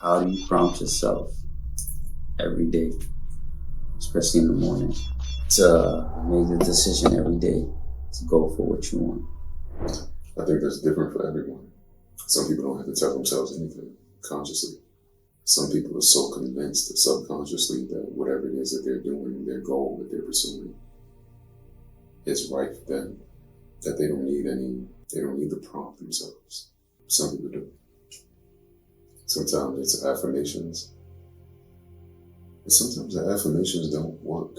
How do you prompt yourself every day, especially in the morning, to make the decision every day to go for what you want? I think that's different for everyone. Some people don't have to tell themselves anything consciously. Some people are so convinced subconsciously that whatever it is that they're doing, their goal that they're pursuing, is right for them, that they don't need to prompt themselves. Some people do. Sometimes it's affirmations. And sometimes the affirmations don't work.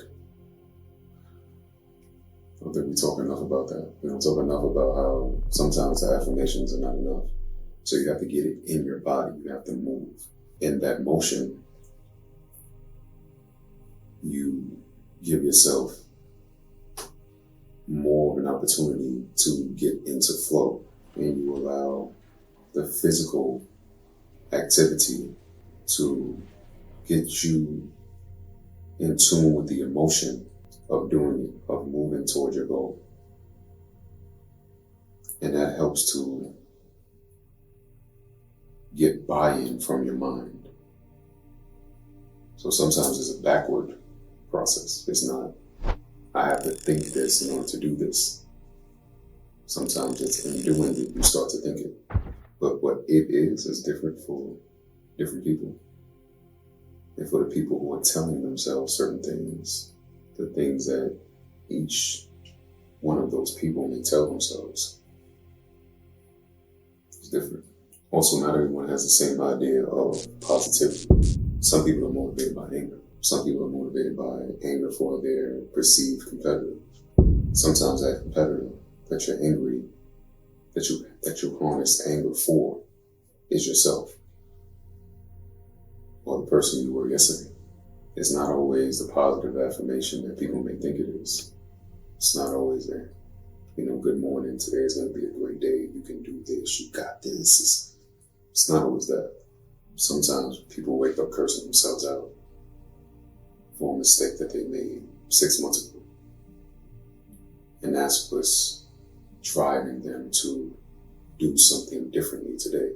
I don't think we talk enough about that. We don't talk enough about how sometimes the affirmations are not enough. So you have to get it in your body. You have to move. In that motion, you give yourself more of an opportunity to get into flow, and you allow the physical activity to get you in tune with the emotion of doing it, of moving toward your goal. And that helps to get buy-in from your mind. So sometimes it's a backward process. It's not, I have to think this in order to do this. Sometimes it's in doing it, you start to think it. But what it is different for different people. And for the people who are telling themselves certain things, the things that each one of those people may tell themselves is different. Also, not everyone has the same idea of positivity. Some people are motivated by anger. Some people are motivated by anger for their perceived competitor. Sometimes that competitor that you're angry, that you harness anger for, is yourself, or the person you were yesterday. It's not always the positive affirmation that people may think it is. It's not always there. Good morning, today is going to be a great day, you can do this, you got this. It's not always that. Sometimes people wake up cursing themselves out for a mistake that they made 6 months ago. And that's what's driving them to do something differently today.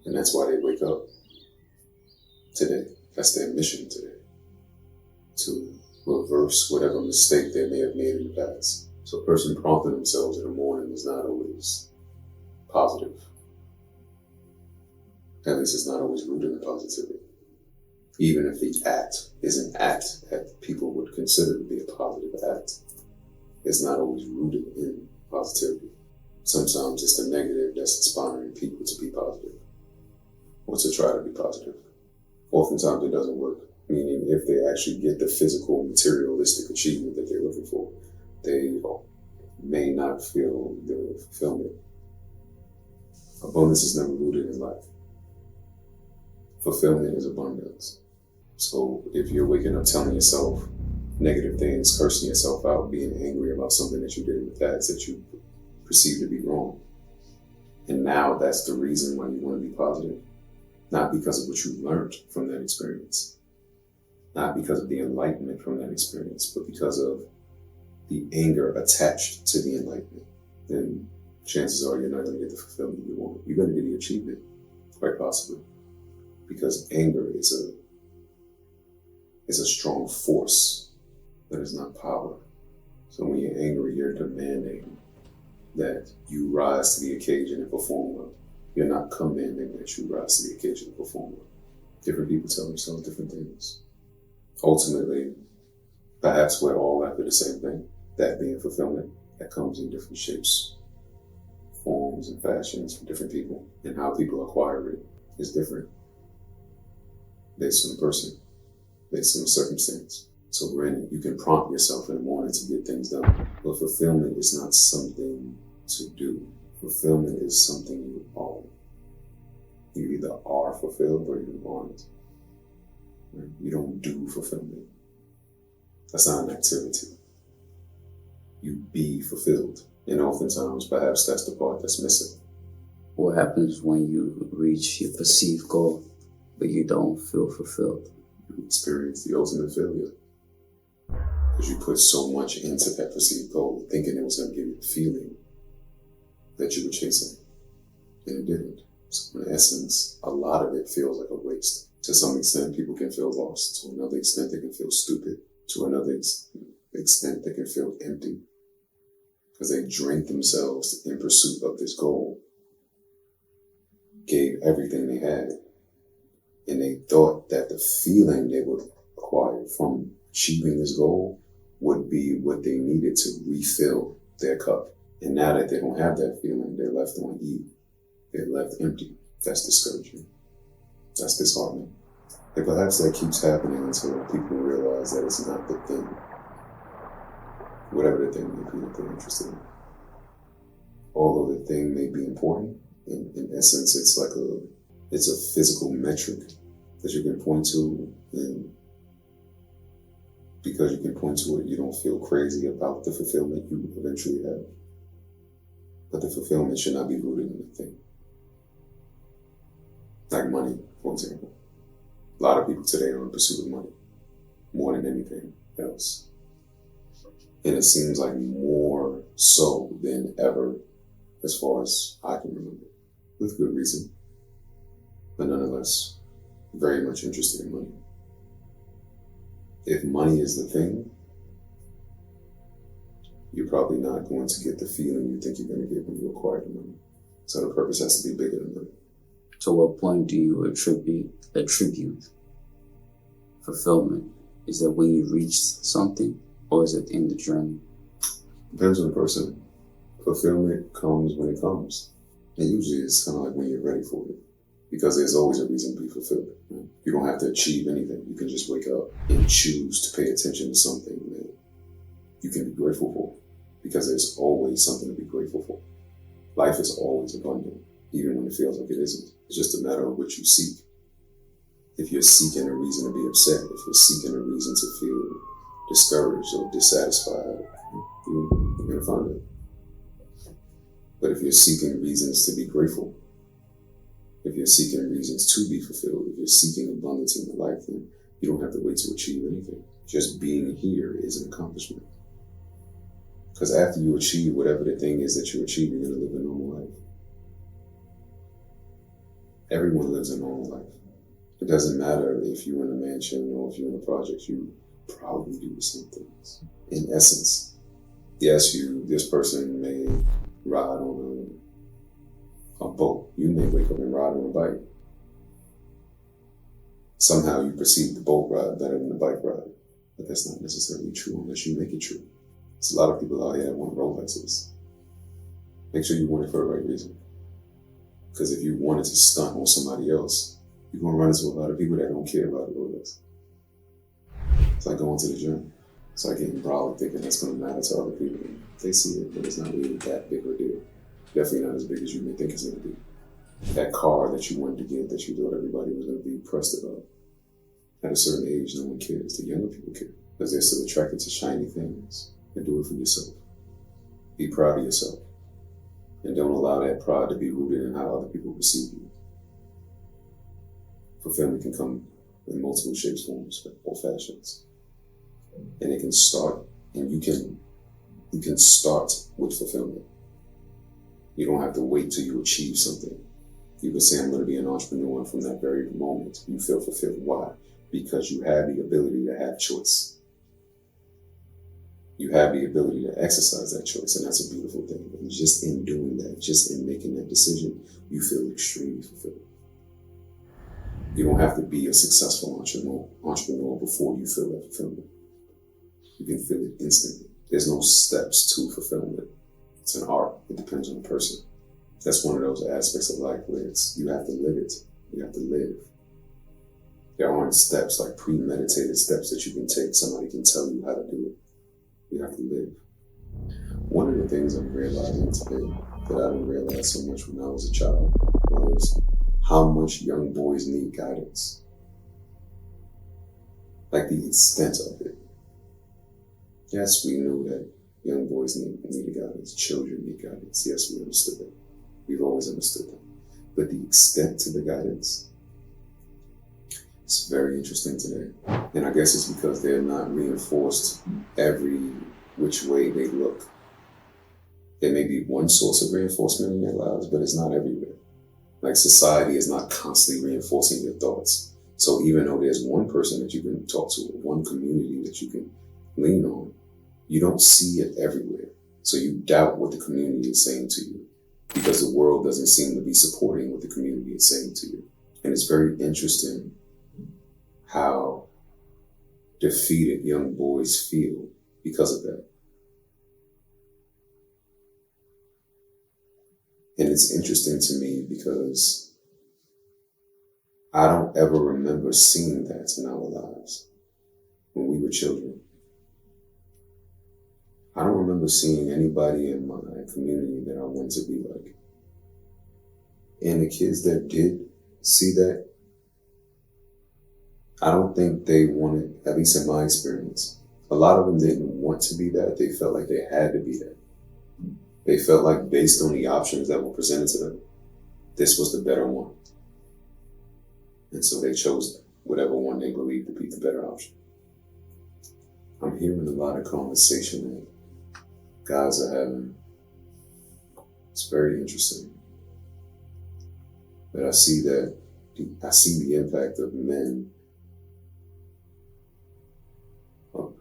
And that's why they wake up today. That's their mission today. To reverse whatever mistake they may have made in the past. So a person prompting themselves in the morning is not always positive. At least it's not always rooted in positivity. Even if the act is an act that people would consider to be a positive act, it's not always rooted in positivity. Sometimes it's the negative that's inspiring people to be positive, or to try to be positive. Oftentimes it doesn't work, meaning if they actually get the physical, materialistic achievement that they're looking for, they may not feel the fulfillment. Abundance is never rooted in life. Fulfillment is abundance. So if you're waking up telling yourself negative things, cursing yourself out, being angry about something that you did in the past that you perceive to be wrong, and now that's the reason why you want to be positive, not because of what you learned from that experience, not because of the enlightenment from that experience, but because of the anger attached to the enlightenment, then chances are you're not going to get the fulfillment you want. You're going to get the achievement, quite possibly, because anger is a strong force that is not power. So when you're angry, you're demanding that you rise to the occasion and perform well. You're not commanding that you rise to the occasion and perform well. Different people tell themselves different things. Ultimately, perhaps we're all after the same thing, that being fulfillment, that comes in different shapes, forms, and fashions for different people, and how people acquire it is different based on the person, based on the circumstance. So granted, you can prompt yourself in the morning to get things done, but fulfillment is not something to do. Fulfillment is something you own. You either are fulfilled or you aren't. You don't do fulfillment. That's not an activity. You be fulfilled. And oftentimes, perhaps that's the part that's missing. What happens when you reach your perceived goal, but you don't feel fulfilled? You experience the ultimate failure. Because you put so much into that perceived goal, thinking it was going to give you the feeling that you were chasing. And it didn't. So in essence, a lot of it feels like a waste. To some extent, people can feel lost. To another extent, they can feel stupid. To another extent, they can feel empty because they drained themselves in pursuit of this goal, gave everything they had, and they thought that the feeling they would acquire from achieving this goal would be what they needed to refill their cup. And now that they don't have that feeling, they're left on E. They're left empty. That's discouraging. That's disheartening. And perhaps that keeps happening until people realize that it's not the thing. Whatever the thing may be that they're interested in. Although the thing may be important, in essence, it's a physical metric that you can point to, and because you can point to it, you don't feel crazy about the fulfillment you eventually have. But the fulfillment should not be rooted in the thing. Like money, for example. A lot of people today are in pursuit of money more than anything else. And it seems like more so than ever, as far as I can remember, with good reason. But nonetheless, very much interested in money. If money is the thing, you're probably not going to get the feeling you think you're going to get when you acquire the money. So the purpose has to be bigger than money. To what point do you attribute fulfillment? Is that when you reach something, or is it in the journey? Depends on the person. Fulfillment comes when it comes. And usually it's kind of like when you're ready for it. Because there's always a reason to be fulfilled. Right? You don't have to achieve anything. You can just wake up and choose to pay attention to something that you can be grateful for. Because there's always something to be grateful for. Life is always abundant, even when it feels like it isn't. It's just a matter of what you seek. If you're seeking a reason to be upset, if you're seeking a reason to feel discouraged or dissatisfied, you're going to find it. But if you're seeking reasons to be grateful, if you're seeking reasons to be fulfilled, if you're seeking abundance in your life, then you don't have to wait to achieve anything. Just being here is an accomplishment. Because after you achieve whatever the thing is that you achieve, you're going to live a normal life. Everyone lives a normal life. It doesn't matter if you're in a mansion or if you're in a project, you probably do the same things. In essence, yes, this person may ride on a boat. You may wake up and ride on a bike. Somehow you perceive the boat ride better than the bike ride. But that's not necessarily true unless you make it true. There's a lot of people out here that want Rolexes. Make sure you want it for the right reason. Because if you wanted to stunt on somebody else, you're going to run into a lot of people that don't care about a Rolex. It's like going to the gym. It's like getting brolic thinking that's going to matter to other people. They see it, but it's not really that big of a deal. Definitely not as big as you may think it's going to be. That car that you wanted to get that you thought everybody was going to be impressed about. At a certain age, no one cares. The younger people care. Because they're still attracted to shiny things. And do it for yourself. Be proud of yourself. And don't allow that pride to be rooted in how other people perceive you. Fulfillment can come in multiple shapes, forms, or fashions. And it can start, and you can start with fulfillment. You don't have to wait till you achieve something. You can say, I'm going to be an entrepreneur, and from that very moment, you feel fulfilled. Why? Because you have the ability to have choice. You have the ability to exercise that choice, and that's a beautiful thing. And just in doing that, just in making that decision, you feel extremely fulfilled. You don't have to be a successful entrepreneur before you feel that fulfillment. You can feel it instantly. There's no steps to fulfillment. It's an art. It depends on the person. That's one of those aspects of life where you have to live it. You have to live. There aren't steps like premeditated steps that you can take. Somebody can tell you how to do it. You have to live. One of the things I'm realizing today that I didn't realize so much when I was a child was how much young boys need guidance. Like the extent of it. Yes, we knew that young boys needed guidance. Children need guidance. Yes, we understood that. We've always understood that. But the extent to the guidance, it's very interesting today. And I guess it's because they're not reinforced every which way they look. There may be one source of reinforcement in their lives, but it's not everywhere. Like society is not constantly reinforcing your thoughts. So even though there's one person that you can talk to, or one community that you can lean on, you don't see it everywhere. So you doubt what the community is saying to you because the world doesn't seem to be supporting what the community is saying to you. And it's very interesting how defeated young boys feel because of that. And it's interesting to me because I don't ever remember seeing that in our lives when we were children. I don't remember seeing anybody in my community that I wanted to be like. And the kids that did see that, I don't think they wanted, at least in my experience, a lot of them didn't want to be that. They felt like they had to be that. They felt like based on the options that were presented to them, this was the better one. And so they chose whatever one they believed to be the better option. I'm hearing a lot of conversation that guys are having. It's very interesting. But I see the impact of men.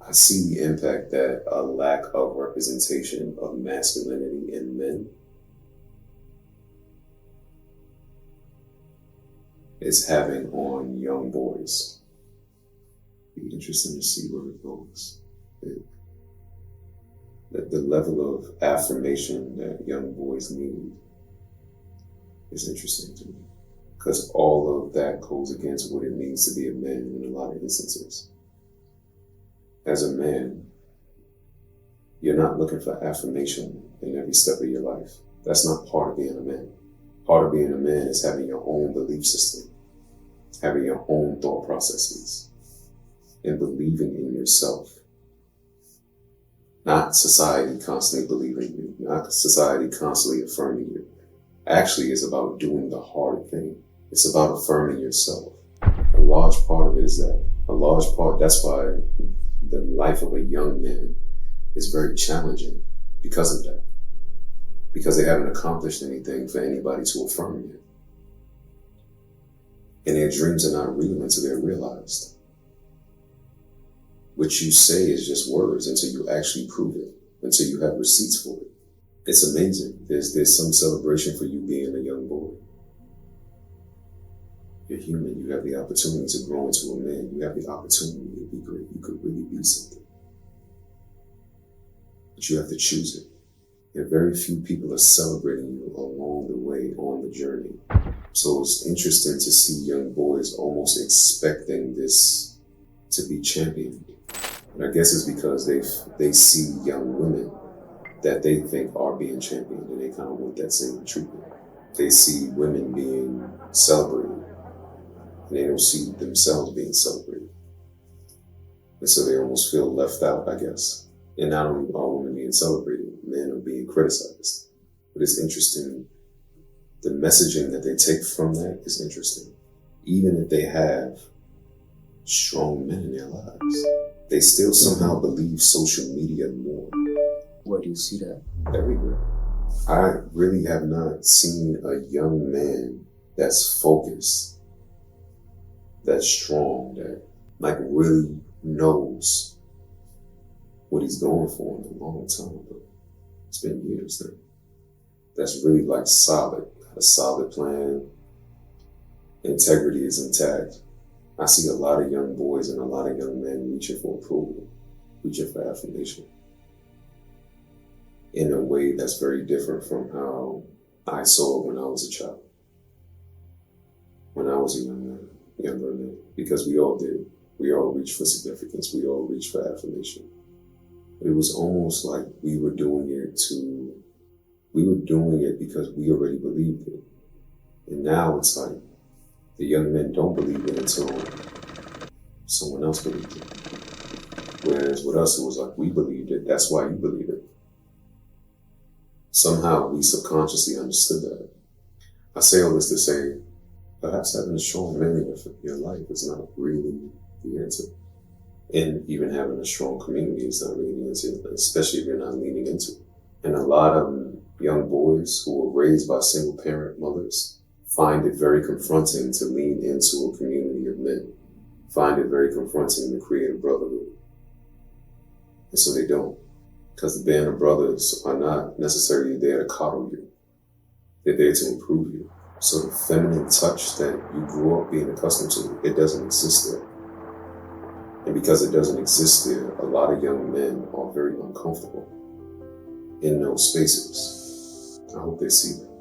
I see the impact that a lack of representation of masculinity in men is having on young boys. Be interesting to see where it goes. The level of affirmation that young boys need is interesting to me, because all of that goes against what it means to be a man in a lot of instances. As a man, you're not looking for affirmation in every step of your life. That's not part of being a man. Part of being a man is having your own belief system, having your own thought processes, and believing in yourself. Not society constantly believing you, not society constantly affirming you. Actually, it's about doing the hard thing. It's about affirming yourself. A large part of it is that. That's why the life of a young man is very challenging because of that. Because they haven't accomplished anything for anybody to affirm yet. And their dreams are not real until they're realized. What you say is just words until you actually prove it, until you have receipts for it. It's amazing. There's some celebration for you being a young boy. You're human. You have the opportunity to grow into a man. You have the opportunity to be great. You could really be something. But you have to choose it. And very few people are celebrating you along the way on the journey. So it's interesting to see young boys almost expecting this to be championed. And I guess it's because they see young women that they think are being championed, and they kind of want that same treatment. They see women being celebrated, and they don't see themselves being celebrated. And so they almost feel left out, I guess. And not only are women being celebrated, men are being criticized. But it's interesting, the messaging that they take from that is interesting. Even if they have strong men in their lives, they still somehow believe social media more. Where do you see that? Everywhere. I really have not seen a young man that's focused, that's strong, that like really knows what he's going for in a long time. But it's been years now. That's really like solid, a solid plan. Integrity is intact. I see a lot of young boys and a lot of young men reaching for approval, reaching for affirmation, in a way that's very different from how I saw it when I was a child, when I was a younger man, because we all did. We all reached for significance. We all reached for affirmation. But it was almost like we were doing it because we already believed it. And now it's like the young men don't believe it until someone else believed it. Whereas with us, it was like we believed it. That's why you believe it. Somehow we subconsciously understood that. I say all this to say, perhaps having a strong man in your life is not really the answer. And even having a strong community is not really the answer, especially if you're not leaning into it. And a lot of young boys who were raised by single parent mothers find it very confronting to lean into a community of men, find it very confronting to create a brotherhood. And so they don't, because the band of brothers are not necessarily there to coddle you. They're there to improve you. So the feminine touch that you grew up being accustomed to, it doesn't exist there. And because it doesn't exist there, a lot of young men are very uncomfortable in those spaces. I hope they see that.